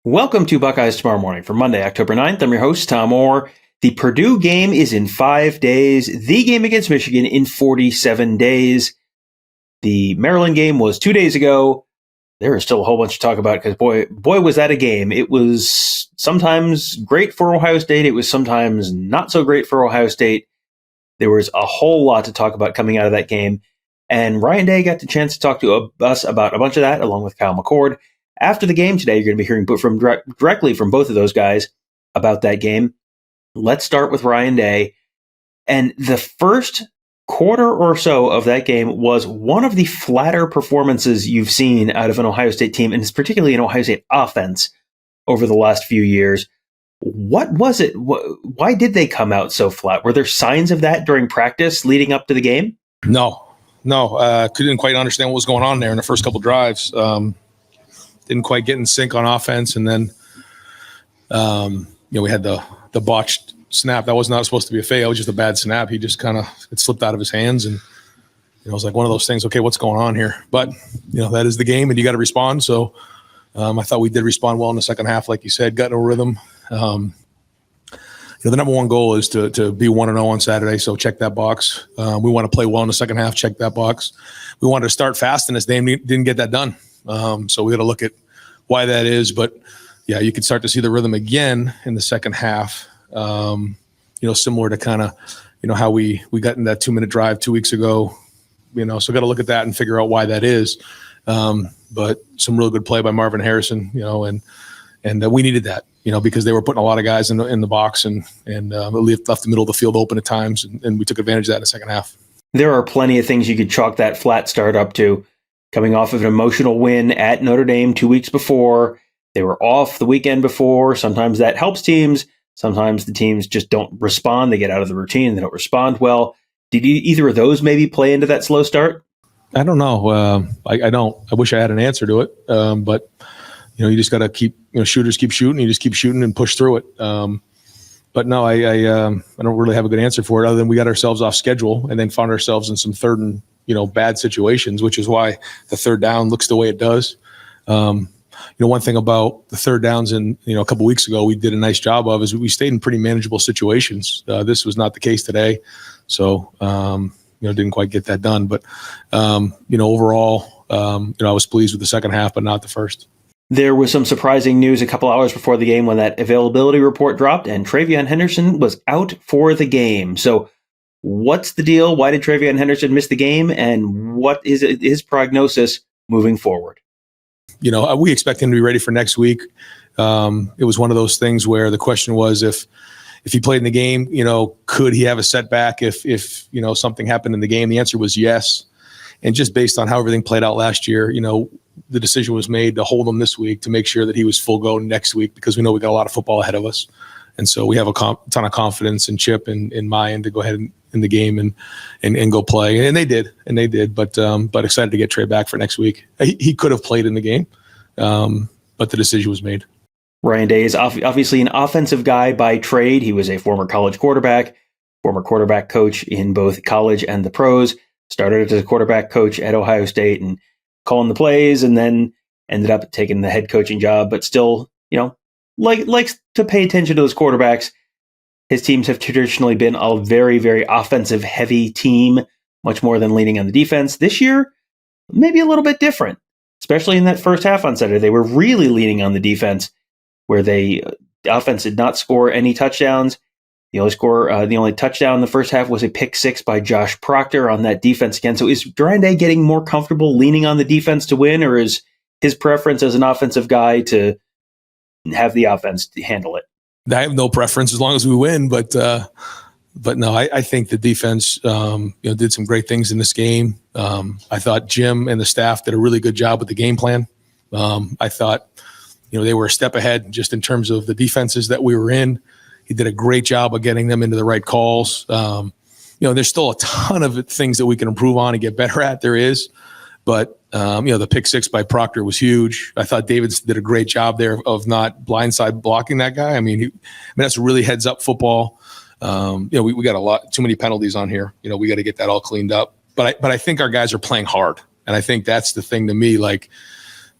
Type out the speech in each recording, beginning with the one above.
Welcome to Buckeyes Tomorrow Morning for Monday, October 9th. I'm your host, Tom Orr. The Purdue game is in 5 days. The game against Michigan in 47 days. The Maryland game was 2 days ago. There is still a whole bunch to talk about because boy, was that a game. It was sometimes great for Ohio State. It was sometimes not so great for Ohio State. There was a whole lot to talk about coming out of that game. And Ryan Day got the chance to talk to us about a bunch of that, along with Kyle McCord. After the game today, you're going to be hearing directly from both of those guys about that game. Let's start with Ryan Day. And the first quarter or so of that game was one of the flatter performances you've seen out of an Ohio State team, and particularly an Ohio State offense over the last few years. What was it? Why did they come out so flat? Were there signs of that during practice leading up to the game? No. Couldn't quite understand what was going on there in the first couple drives. Didn't quite get in sync on offense, and then we had the botched snap. That was not supposed to be a fail. It was just a bad snap. He just it slipped out of his hands, and it was like one of those things. Okay, what's going on here? But that is the game, and you got to respond. So I thought we did respond well in the second half, like you said, got in a rhythm. The number one goal is to be 1-0 on Saturday. So check that box. We want to play well in the second half. Check that box. We wanted to start fast in this game. Didn't get that done. So we got to look at why that is. But yeah, you can start to see the rhythm again in the second half. Similar to how we got in that 2-minute drive 2 weeks ago. So got to look at that and figure out why that is. But some real good play by Marvin Harrison. And we needed that. Because they were putting a lot of guys in the box and left the middle of the field open at times, and we took advantage of that in the second half. There are plenty of things you could chalk that flat start up to. Coming off of an emotional win at Notre Dame 2 weeks before, they were off the weekend before. Sometimes that helps teams. Sometimes the teams just don't respond. They get out of the routine. They don't respond well. Did either of those maybe play into that slow start? I don't know. I don't. I wish I had an answer to it, but you just got to keep, shooters keep shooting. You just keep shooting and push through it. But no, I don't really have a good answer for it other than we got ourselves off schedule and then found ourselves in some third and, bad situations, which is why the third down looks the way it does. One thing about the third downs a couple weeks ago, we did a nice job of is we stayed in pretty manageable situations. This was not the case today. So, didn't quite get that done. But, overall, I was pleased with the second half, but not the first. There was some surprising news a couple hours before the game when that availability report dropped, and TreVeyon Henderson was out for the game. So what's the deal? Why did TreVeyon Henderson miss the game, and what is his prognosis moving forward? We expect him to be ready for next week. It was one of those things where the question was if he played in the game, could he have a setback if something happened in the game? The answer was yes. And just based on how everything played out last year, the decision was made to hold him this week to make sure that he was full go next week because we know we got a lot of football ahead of us. And so we have a ton of confidence in Chip and in Mayan to go ahead in the game and go play. And they did. But excited to get Trey back for next week. He could have played in the game, but the decision was made. Ryan Day is obviously an offensive guy by trade. He was a former college quarterback, former quarterback coach in both college and the pros. Started as a quarterback coach at Ohio State and calling the plays, and then ended up taking the head coaching job, but still, likes to pay attention to those quarterbacks. His teams have traditionally been a very, very offensive heavy team, much more than leaning on the defense. This year, maybe a little bit different, especially in that first half on Saturday. They were really leaning on the defense, where the offense did not score any touchdowns. The only touchdown in the first half was a pick six by Josh Proctor on that defense again. So is Ryan Day getting more comfortable leaning on the defense to win, or is his preference as an offensive guy to have the offense to handle it? I have no preference as long as we win, but no, I think the defense did some great things in this game. I thought Jim and the staff did a really good job with the game plan. I thought they were a step ahead just in terms of the defenses that we were in. He did a great job of getting them into the right calls. There's still a ton of things that we can improve on and get better at. There is, but the pick six by Proctor was huge. I thought Davis did a great job there of not blindside blocking that guy. That's really heads up football. We got too many penalties on here. We got to get that all cleaned up. But I think our guys are playing hard, and I think that's the thing to me. Like,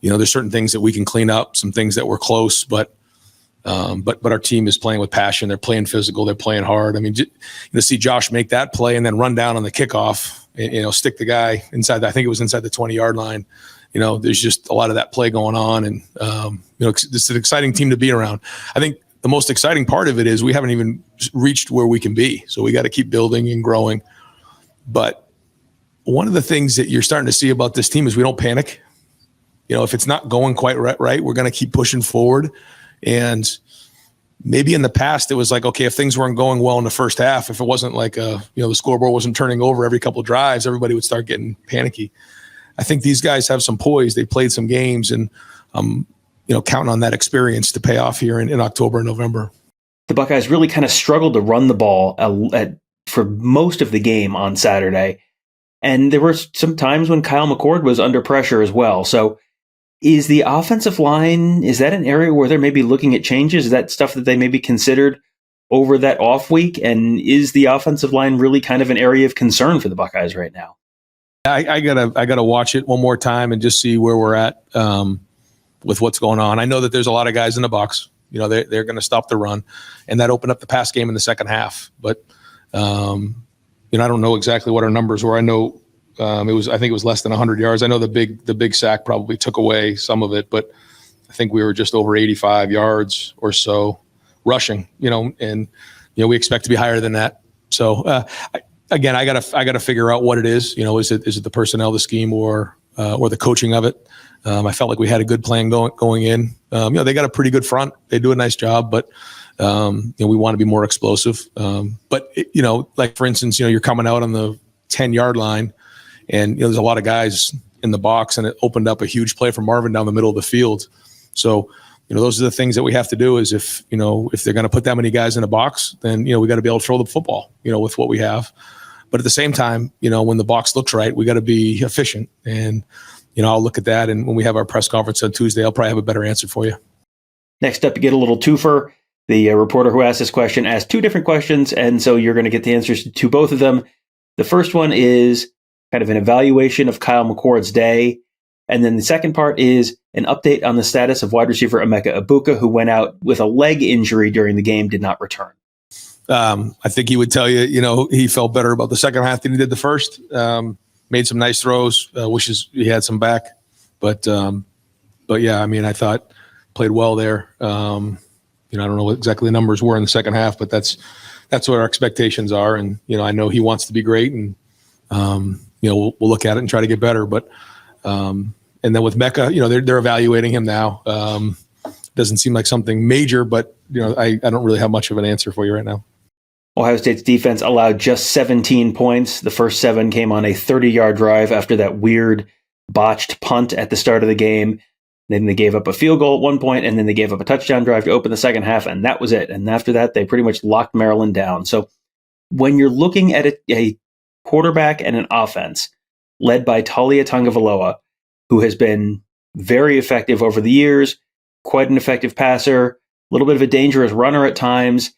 there's certain things that we can clean up, some things that were close, but our team is playing with passion. They're playing physical. They're playing hard. I mean, to see Josh make that play and then run down on the kickoff, stick the guy inside. I think it was inside the 20-yard line. There's just a lot of that play going on, and it's an exciting team to be around. I think the most exciting part of it is we haven't even reached where we can be, so we got to keep building and growing. But one of the things that you're starting to see about this team is we don't panic. If it's not going quite right, we're going to keep pushing forward. And maybe in the past it was like, okay, if things weren't going well in the first half, if it wasn't like the scoreboard wasn't turning over every couple of drives, everybody would start getting panicky. I think these guys have some poise. They played some games, and counting on that experience to pay off here in October and November. The Buckeyes really kind of struggled to run the ball for most of the game on Saturday. And there were some times when Kyle McCord was under pressure as well. So is the offensive line, is that an area where they're maybe looking at changes? Is that stuff that they maybe considered over that off week? And is the offensive line really kind of an area of concern for the Buckeyes right now? I gotta watch it one more time and just see where we're at with what's going on. I know that there's a lot of guys in the box. They're going to stop the run, and that opened up the pass game in the second half. But I don't know exactly what our numbers were. I know I think it was less than 100 yards. I know the big sack probably took away some of it, but I think we were just over 85 yards or so rushing. And we expect to be higher than that. So again, I gotta figure out what it is. Is it the personnel, the scheme, or the coaching of it? I felt like we had a good plan going in. They got a pretty good front. They do a nice job, but we want to be more explosive. But like for instance, you're coming out on the 10-yard line, and there's a lot of guys in the box, and it opened up a huge play for Marvin down the middle of the field. So those are the things that we have to do. Is if they're going to put that many guys in a box, then we got to be able to throw the football with what we have. But at the same time, when the box looks right, we got to be efficient. And I'll look at that, and when we have our press conference on Tuesday, I'll probably have a better answer for you. Next up, you get a little twofer. The reporter who asked this question asked two different questions, and so you're going to get the answers to both of them. The first one is kind of an evaluation of Kyle McCord's day, and then the second part is an update on the status of wide receiver Emeka Egbuka, who went out with a leg injury during the game, did not return. I think he would tell you, he felt better about the second half than he did the first. Made some nice throws. Wishes he had some back, but yeah, I thought played well there. I don't know what exactly the numbers were in the second half, but that's what our expectations are. And I know he wants to be great, and we'll look at it and try to get better. But and then with Mecca, they're evaluating him now. Doesn't seem like something major, but I don't really have much of an answer for you right now. Ohio State's defense allowed just 17 points. The first 7 came on a 30-yard drive after that weird botched punt at the start of the game. Then they gave up a field goal at one point, and then they gave up a touchdown drive to open the second half, and that was it. And after that, they pretty much locked Maryland down. So when you're looking at a quarterback and an offense led by Talia Tagovailoa, who has been very effective over the years, quite an effective passer, a little bit of a dangerous runner at times,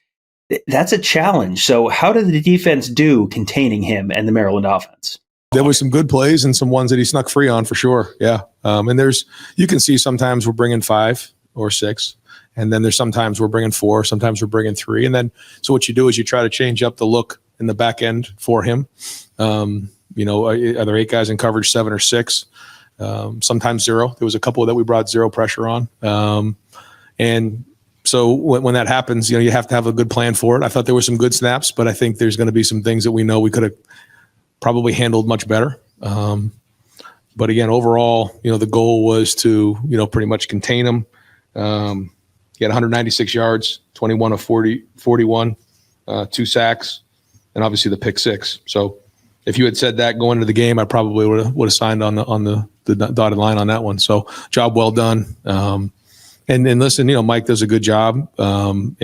that's a challenge. So how did the defense do containing him and the Maryland offense? There was some good plays and some ones that he snuck free on for sure. Yeah. And you can see sometimes we're bringing 5 or 6, and then there's sometimes we're bringing 4, sometimes we're bringing 3. And then, so what you do is you try to change up the look in the back end for him. Are there 8 guys in coverage, 7 or 6? Sometimes 0. There was a couple that we brought 0 pressure on. And so when that happens, you have to have a good plan for it. I thought there were some good snaps, but I think there's going to be some things that we know we could have probably handled much better. But again, overall, the goal was to, pretty much contain him. He had 196 yards, 21 of 41, 2 sacks, and obviously the pick 6. So if you had said that going into the game, I probably would have signed on the dotted line on that one. So job well done. And listen, Mike does a good job. And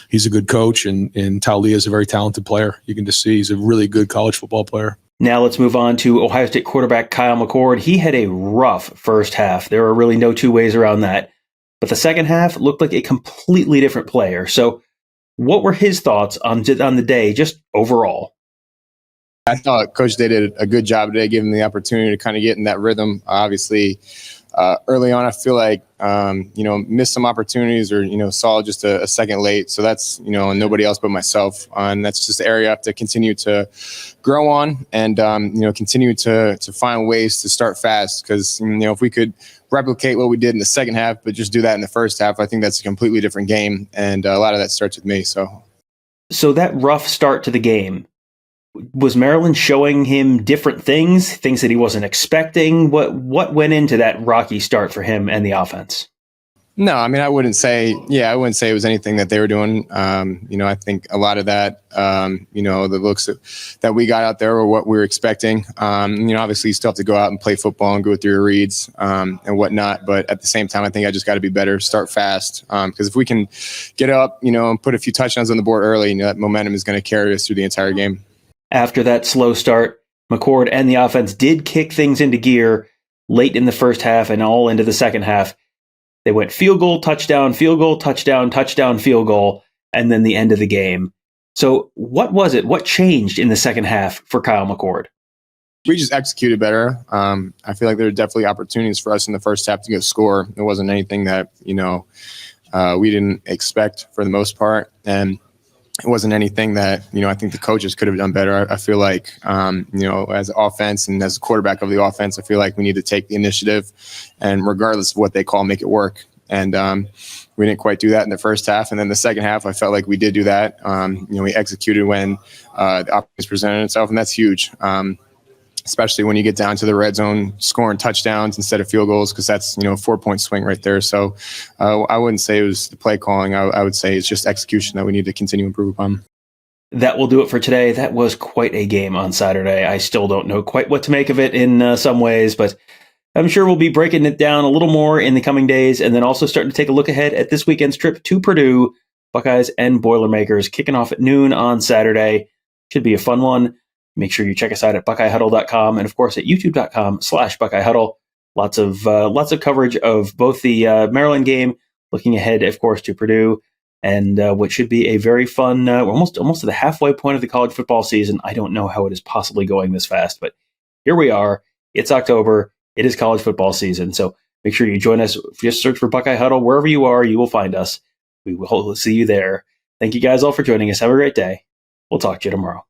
he's a good coach, and Talia is a very talented player. You can just see he's a really good college football player. Now let's move on to Ohio State quarterback Kyle McCord. He had a rough first half. There are really no two ways around that. But the second half looked like a completely different player. So what were his thoughts on the day, just overall? I thought Coach Day did a good job today, giving him the opportunity to kind of get in that rhythm. Obviously, early on, I feel like, missed some opportunities or, saw just a second late. So that's, nobody else but myself. And that's just the area I have to continue to grow on and, continue to find ways to start fast. Because, if we could replicate what we did in the second half, but just do that in the first half, I think that's a completely different game. And a lot of that starts with me. So that rough start to the game, was Maryland showing him different things that he wasn't expecting? What went into that rocky start for him and the offense? No, I mean, I wouldn't say it was anything that they were doing. I think a lot of that, the looks that we got out there were what we were expecting. Obviously you still have to go out and play football and go through your reads and whatnot. But at the same time, I think I just got to be better, start fast. Because if we can get up, and put a few touchdowns on the board early, that momentum is going to carry us through the entire game. After that slow start, McCord and the offense did kick things into gear late in the first half and all into the second half. They went field goal, touchdown, touchdown, field goal, and then the end of the game. So what was it? What changed in the second half for Kyle McCord? We just executed better. I feel like there were definitely opportunities for us in the first half to go score. It wasn't anything that, we didn't expect for the most part. And it wasn't anything that, I think the coaches could have done better. I feel like, as offense and as a quarterback of the offense, I feel like we need to take the initiative and regardless of what they call, make it work. And we didn't quite do that in the first half. And then the second half, I felt like we did do that. We executed when the opportunity presented itself, and that's huge. Especially when you get down to the red zone, scoring touchdowns instead of field goals, because that's, a 4-point swing right there. So I wouldn't say it was the play calling. I would say it's just execution that we need to continue to improve upon. That will do it for today. That was quite a game on Saturday. I still don't know quite what to make of it in some ways, but I'm sure we'll be breaking it down a little more in the coming days, and then also starting to take a look ahead at this weekend's trip to Purdue. Buckeyes and Boilermakers kicking off at noon on Saturday. Should be a fun one. Make sure you check us out at BuckeyeHuddle.com and, of course, at YouTube.com/BuckeyeHuddle. Lots of coverage of both the Maryland game, looking ahead, of course, to Purdue, and what should be a very fun, almost to the halfway point of the college football season. I don't know how it is possibly going this fast, but here we are. It's October. It is college football season, so make sure you join us. Just search for Buckeye Huddle. Wherever you are, you will find us. We will see you there. Thank you guys all for joining us. Have a great day. We'll talk to you tomorrow.